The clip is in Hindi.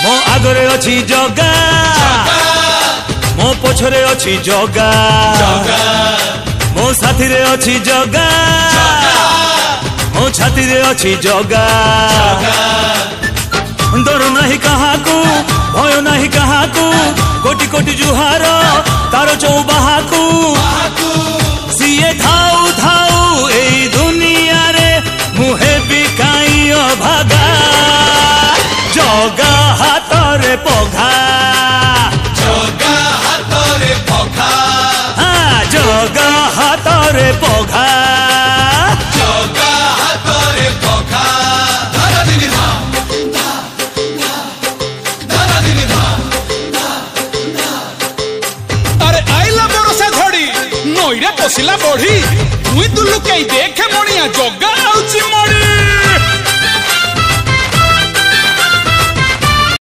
मो आगरे अछि जगा मो पछरे अछि जगा मो साथी रे अछि जगा मो छाती रे अछि जगा डर नहीं काहाकू भय नहीं काहाकू कोटि कोटि जुहार तार चौबाहाकू सीए थाऊ थाऊ ए दुनिया रे मुहे बिकाई अभागा जगा हातरे पघा जगा हातरे पघा हाँ जगा हातरे पघा जगा हातरे पघा धारा दिनी धा धारा दिनी धा अरे आइला बरसा धड़ी नईरे पसिला बढ़ी तुई दुलु कई देखे मणिया जग